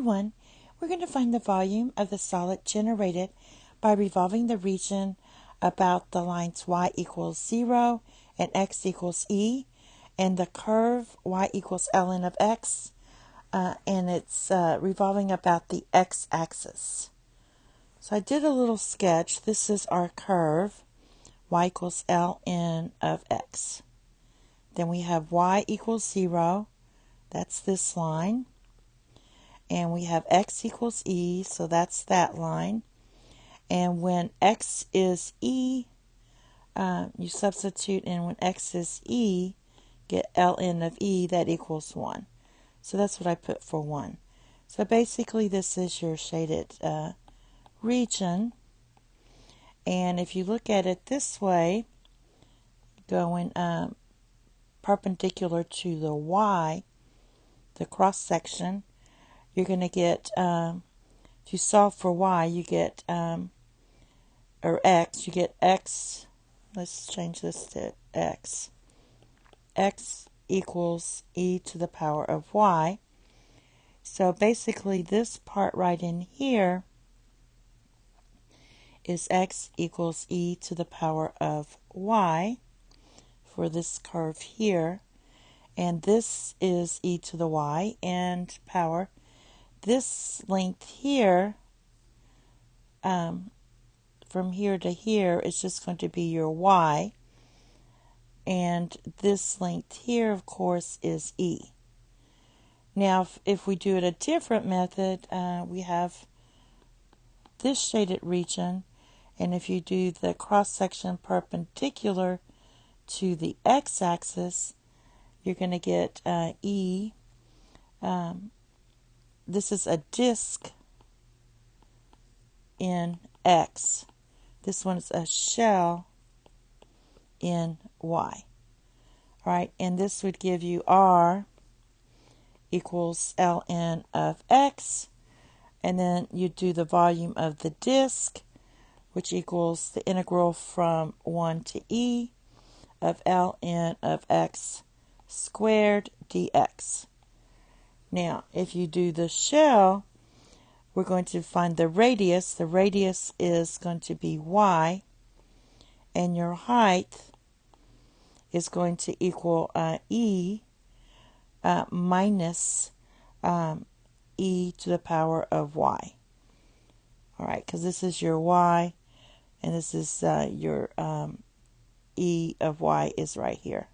1, we're going to find the volume of the solid generated by revolving the region about the lines y equals 0 and x equals e, and the curve y equals ln of x, and it's revolving about the x-axis. So I did a little sketch. This is our curve, y equals ln of x. Then we have y equals 0, that's this line. And we have x equals e, so that's that line. And when x is e, you substitute, and when x is e, get ln of e, that equals 1. So that's what I put for 1. So basically this is your shaded region. And if you look at it this way, going perpendicular to the y, the cross section, you're going to get, if you solve for y, you get, or x, you get x, let's change this to x. X equals e to the power of y. So basically this part right in here is x equals e to the power of y for this curve here. And this is e to the y and power. This length here, from here to here, is just going to be your y. And this length here, of course, is e. Now, if we do it a different method, we have this shaded region. And if you do the cross-section perpendicular to the x-axis, you're going to get e. This is a disk in x. This one is a shell in y. All right, and this would give you r equals ln of x, and then you do the volume of the disk, which equals the integral from 1 to e of ln of x squared dx. Now, if you do the shell, we're going to find the radius. The radius is going to be y, and your height is going to equal e minus e to the power of y. All right, because this is your y, and this is your e of y is right here.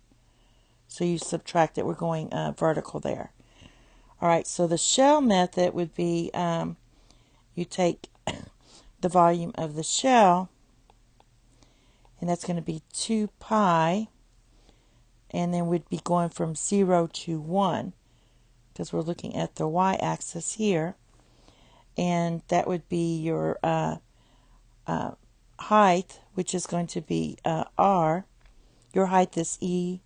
So you subtract it. We're going vertical there. All right, so the shell method would be you take the volume of the shell, and that's going to be 2 pi, and then we'd be going from 0 to 1 because we're looking at the y-axis here, and that would be your height, which is going to be r. Your height is e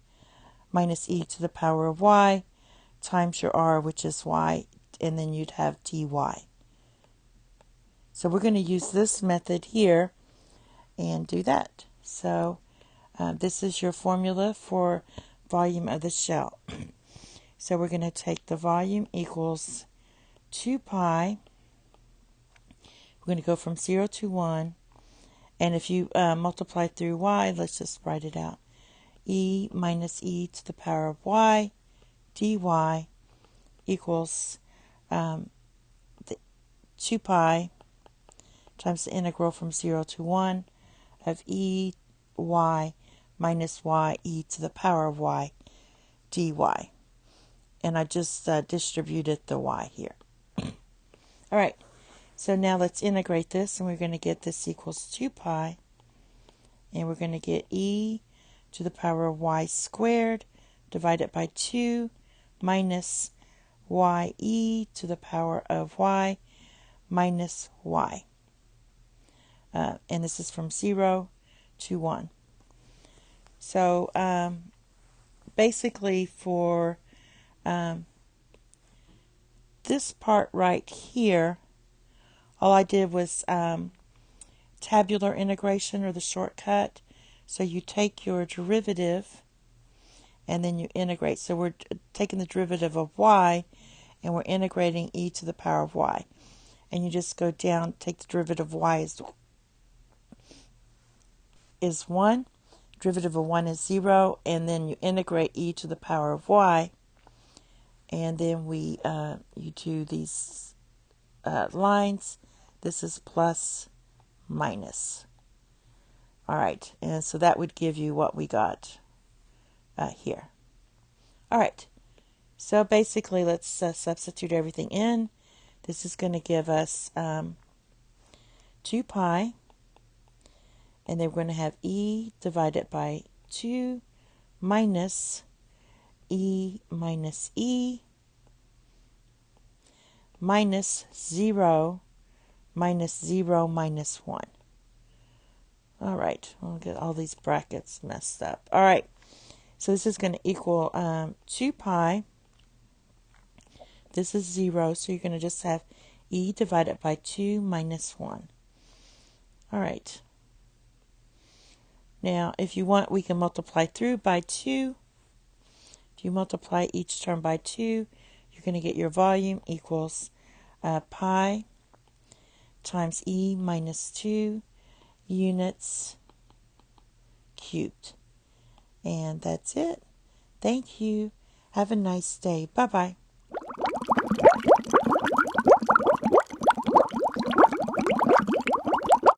minus e to the power of y times your r, which is y, and then you'd have dy. So we're going to use this method here and do that. So this is your formula for volume of the shell. So we're going to take the volume equals 2 pi. We're going to go from 0 to 1. And if you multiply through y, let's just write it out. E minus e to the power of y dy equals the 2 pi times the integral from 0 to 1 of e y minus y e to the power of y dy. And I just distributed the y here. All right, so now let's integrate this, and we're going to get this equals 2 pi, and we're going to get e to the power of y squared divided by 2 minus ye to the power of y minus y. And this is from 0 to 1. So basically for this part right here, all I did was tabular integration, or the shortcut. So you take your derivative and then you integrate. So we're taking the derivative of y, and we're integrating e to the power of y. And you just go down, take the derivative of y is 1, derivative of 1 is 0, and then you integrate e to the power of y, and then you do these lines. This is plus, minus. All right, and so that would give you what we got here. All right, so basically let's substitute everything in. This is going to give us 2 pi, and then we're going to have e divided by 2 minus e minus 0 minus 0 minus 1. All right, we'll get all these brackets messed up. All right, so this is going to equal 2 pi. This is 0, so you're going to just have e divided by 2 minus 1. All right. Now, if you want, we can multiply through by 2. If you multiply each term by 2, you're going to get your volume equals pi times e minus 2 units cubed. And that's it. Thank you. Have a nice day. Bye-bye.